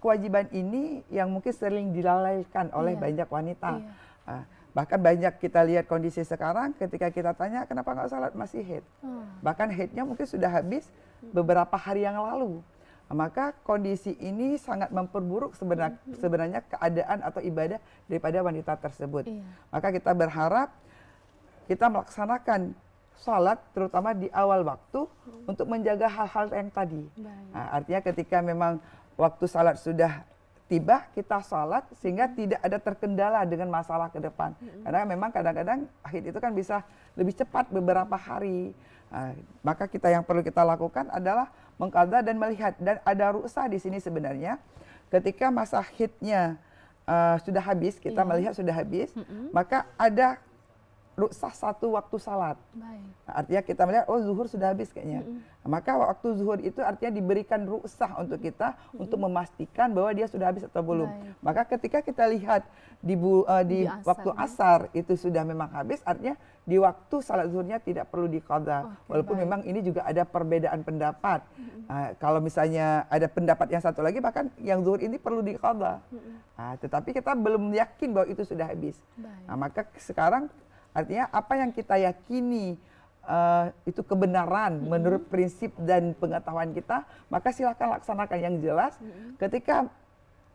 kewajiban ini yang mungkin sering dilalaikan oleh banyak wanita. Bahkan banyak kita lihat kondisi sekarang ketika kita tanya kenapa nggak salat masih haid. Bahkan haidnya mungkin sudah habis beberapa hari yang lalu. Maka kondisi ini sangat memperburuk sebenarnya keadaan atau ibadah daripada wanita tersebut. Maka kita berharap kita melaksanakan salat terutama di awal waktu untuk menjaga hal-hal yang tadi. Nah, artinya ketika memang waktu salat sudah tiba, kita salat sehingga tidak ada terkendala dengan masalah ke depan. Karena memang kadang-kadang haid itu kan bisa lebih cepat beberapa hari. Nah, maka yang perlu kita lakukan adalah mengqadha dan melihat. Dan ada rukhsah di sini sebenarnya. Ketika masa haidnya sudah habis, kita melihat sudah habis, maka ada rukhsah satu waktu salat. Nah, artinya kita melihat, oh zuhur sudah habis kayaknya. Maka waktu zuhur itu artinya diberikan rukhsah untuk kita untuk memastikan bahwa dia sudah habis atau belum. Maka ketika kita lihat di waktu asar itu sudah memang habis, artinya di waktu salat zuhurnya tidak perlu diqadha. Walaupun memang ini juga ada perbedaan pendapat. Kalau misalnya ada pendapat yang satu lagi, bahkan yang zuhur ini perlu diqadha. Tetapi kita belum yakin bahwa itu sudah habis. Nah, maka sekarang artinya apa yang kita yakini itu kebenaran menurut prinsip dan pengetahuan kita, maka silakan laksanakan. Yang jelas ketika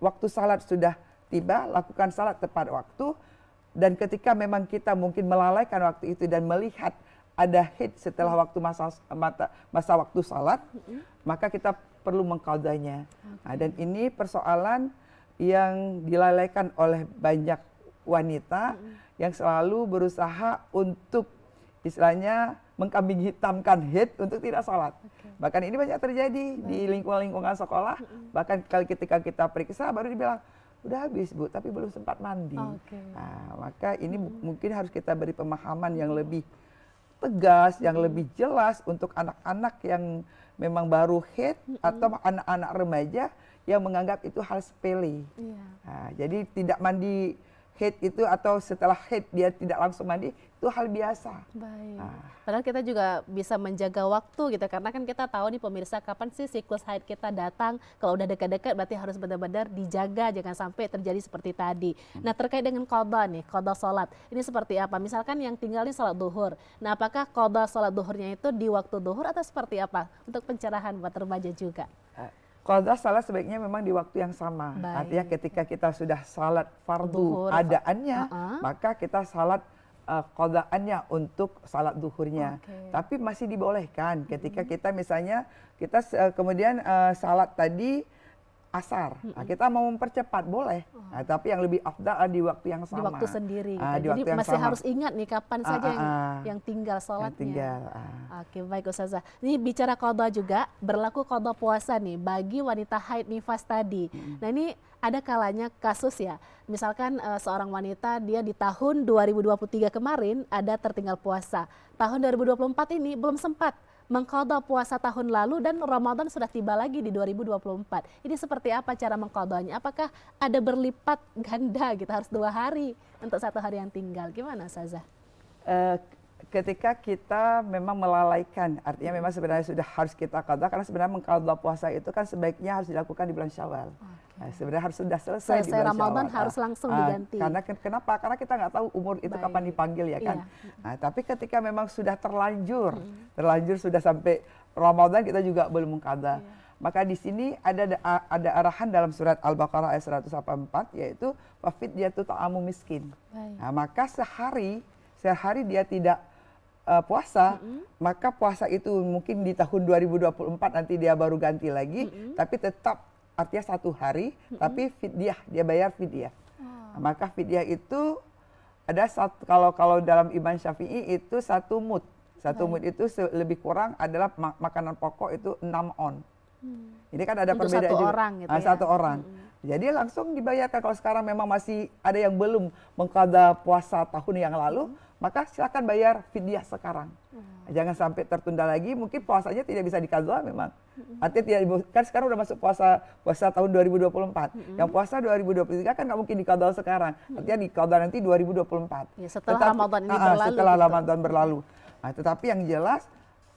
waktu salat sudah tiba, lakukan salat tepat waktu. Dan ketika memang kita mungkin melalaikan waktu itu dan melihat ada haid setelah waktu masa waktu salat, maka kita perlu mengqadhanya. Nah, dan ini persoalan yang dilalaikan oleh banyak wanita yang selalu berusaha untuk istilahnya mengkambing hitamkan haid untuk tidak sholat. Bahkan ini banyak terjadi di lingkungan sekolah. Bahkan ketika kita periksa baru dibilang udah habis Bu, tapi belum sempat mandi. Nah, maka ini mungkin harus kita beri pemahaman yang lebih tegas, yang lebih jelas untuk anak-anak yang memang baru haid atau anak-anak remaja yang menganggap itu hal sepele. Nah, jadi tidak mandi haid itu atau setelah haid dia tidak langsung mandi itu hal biasa. Padahal kita juga bisa menjaga waktu gitu, karena kan kita tahu nih pemirsa kapan sih siklus haid kita datang. Kalau udah dekat-dekat berarti harus benar-benar dijaga jangan sampai terjadi seperti tadi. Nah, terkait dengan qadha nih, qadha salat. Ini seperti apa? Misalkan yang tinggal di salat duhur. Nah, apakah qadha salat duhurnya itu di waktu duhur atau seperti apa? Untuk pencerahan buat remaja juga. Qadha salat sebaiknya memang di waktu yang sama. Artinya ketika kita sudah salat fardu adaannya, maka kita salat qadhaannya untuk salat duhurnya. Tapi masih dibolehkan ketika kita misalnya kita kemudian salat tadi asar. Nah, kita mau mempercepat boleh. Nah, tapi yang lebih afdal di waktu yang sama. Di waktu sendiri. Di Jadi waktu yang masih sama. harus ingat nih kapan saja yang tinggal sholatnya. Oke, baik Ustazah. Ini bicara qadha juga, berlaku qadha puasa nih bagi wanita haid nifas tadi. Nah, ini ada kalanya kasus ya. Misalkan seorang wanita dia di tahun 2023 kemarin ada tertinggal puasa. Tahun 2024 ini belum sempat mengqadha puasa tahun lalu dan Ramadan sudah tiba lagi di 2024. Ini seperti apa cara mengqadhanya? Apakah ada berlipat ganda gitu, harus 2 hari untuk 1 hari yang tinggal? Gimana Ustazah? Ketika kita memang melalaikan, artinya memang sebenarnya sudah harus kita qadha, karena sebenarnya mengqadha puasa itu kan sebaiknya harus dilakukan di bulan Syawal. Nah, sebenarnya harus sudah selesai di bulan Ramadan Syawal. harus langsung diganti. Kenapa? Karena kita nggak tahu umur itu kapan dipanggil ya kan. Nah, tapi ketika memang sudah terlanjur sudah sampai Ramadan kita juga belum mengqadha. Maka di sini ada arahan dalam surat Al-Baqarah ayat 184 yaitu wafidyatu ta'amu miskin. Nah, maka sehari dia tidak puasa, maka puasa itu mungkin di tahun 2024 nanti dia baru ganti lagi, tapi tetap artinya 1 hari, tapi fidyah, dia bayar fidyah. Nah, maka fidyah itu ada kalau dalam Imam Syafi'i itu 1 mud. 1 mud itu lebih kurang adalah makanan pokok itu 6 on. Ini kan ada untuk perbedaan 1 juga. orang gitu ya. 1 orang. Jadi langsung dibayarkan. Kalau sekarang memang masih ada yang belum mengqadha puasa tahun yang lalu, maka silakan bayar fidyah sekarang. Jangan sampai tertunda lagi, mungkin puasanya tidak bisa diqadha memang. Artinya kan sekarang udah masuk puasa tahun 2024. Yang puasa 2023 kan nggak mungkin diqadha sekarang. Artinya diqadha nanti 2024. Ya, setelah Ramadan ini berlalu. Setelah Ramadan berlalu. Nah, tetapi yang jelas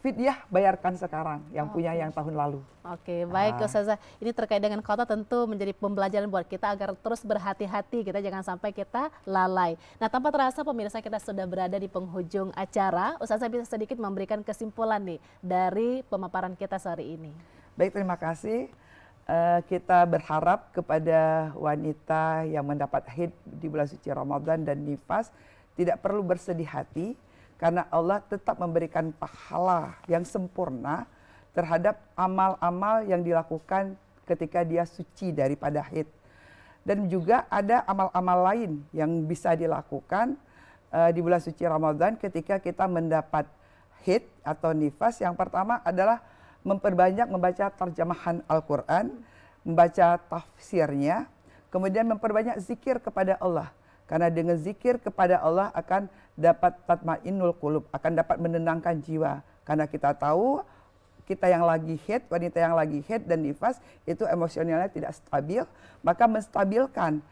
fidyah bayarkan sekarang yang punya yang tahun lalu. Oke, baik Ustazah. Ini terkait dengan qada tentu menjadi pembelajaran buat kita agar terus berhati-hati, kita jangan sampai kita lalai. Nah, tanpa terasa pemirsa kita sudah berada di penghujung acara. Ustazah bisa sedikit memberikan kesimpulan nih dari pemaparan kita sore ini. Baik, terima kasih. Kita berharap kepada wanita yang mendapat haid di bulan suci Ramadan dan nifas tidak perlu bersedih hati karena Allah tetap memberikan pahala yang sempurna terhadap amal-amal yang dilakukan ketika dia suci daripada haid. Dan juga ada amal-amal lain yang bisa dilakukan di bulan suci Ramadan ketika kita mendapat haid atau nifas. Yang pertama adalah memperbanyak membaca terjemahan Al-Quran, membaca tafsirnya, kemudian memperbanyak zikir kepada Allah. Karena dengan zikir kepada Allah akan dapat tatmainnul qulub, akan dapat menenangkan jiwa. Karena kita tahu kita yang lagi haid, wanita yang lagi haid dan nifas itu emosionalnya tidak stabil, maka menstabilkan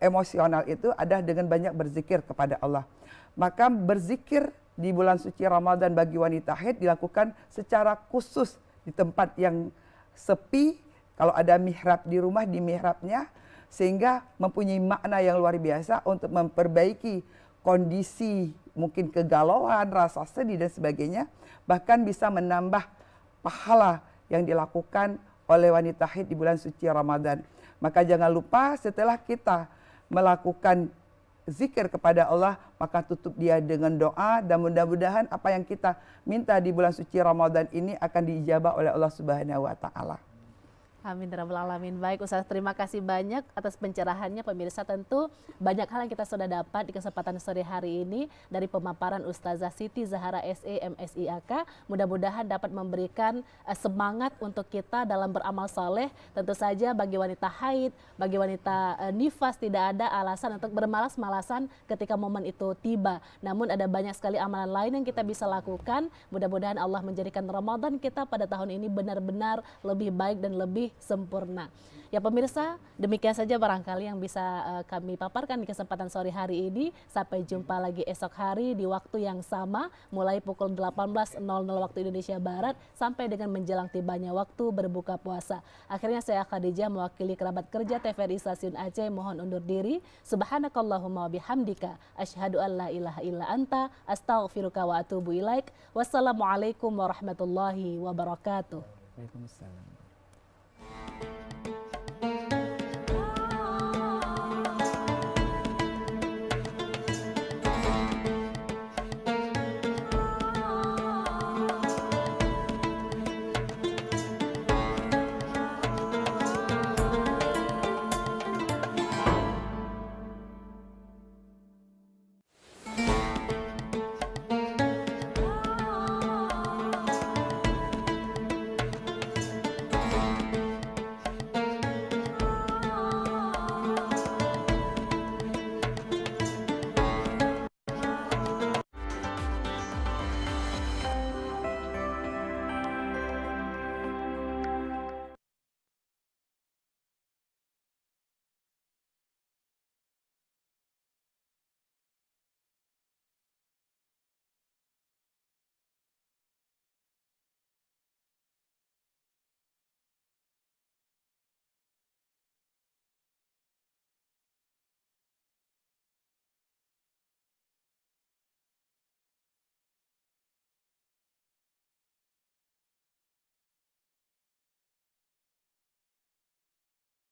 emosional itu adalah dengan banyak berzikir kepada Allah. Maka berzikir di bulan suci Ramadan bagi wanita haid dilakukan secara khusus di tempat yang sepi, kalau ada mihrab di rumah, di mihrabnya, sehingga mempunyai makna yang luar biasa untuk memperbaiki kondisi mungkin kegalauan, rasa sedih dan sebagainya, bahkan bisa menambah pahala yang dilakukan oleh wanita haid di bulan suci Ramadan. Maka jangan lupa setelah kita melakukan zikir kepada Allah, maka tutup dia dengan doa dan mudah-mudahan apa yang kita minta di bulan suci Ramadan ini akan diijabah oleh Allah Subhanahu wa taala. Amin ya rabbal alamin. Baik Ustaz, terima kasih banyak atas pencerahannya. Pemirsa, tentu banyak hal yang kita sudah dapat di kesempatan sore hari ini dari pemaparan Ustazah Siti Zahara SE MSIAK. Mudah-mudahan dapat memberikan semangat untuk kita dalam beramal soleh. Tentu saja bagi wanita haid, bagi wanita nifas tidak ada alasan untuk bermalas-malasan ketika momen itu tiba. Namun ada banyak sekali amalan lain yang kita bisa lakukan. Mudah-mudahan Allah menjadikan Ramadan kita pada tahun ini benar-benar lebih baik dan lebih sempurna. Ya pemirsa, demikian saja barangkali yang bisa kami paparkan di kesempatan sore hari ini. Sampai jumpa lagi esok hari di waktu yang sama, mulai pukul 18.00 waktu Indonesia Barat sampai dengan menjelang tibanya waktu berbuka puasa. Akhirnya saya Khadijah mewakili kerabat kerja TVRI Stasiun Aceh mohon undur diri. Subhanakallahumma bihamdika asyhadu an la ilaha illa anta astaghfiruka wa atubu ilaik. Wassalamualaikum warahmatullahi wabarakatuh. Waalaikumsalam.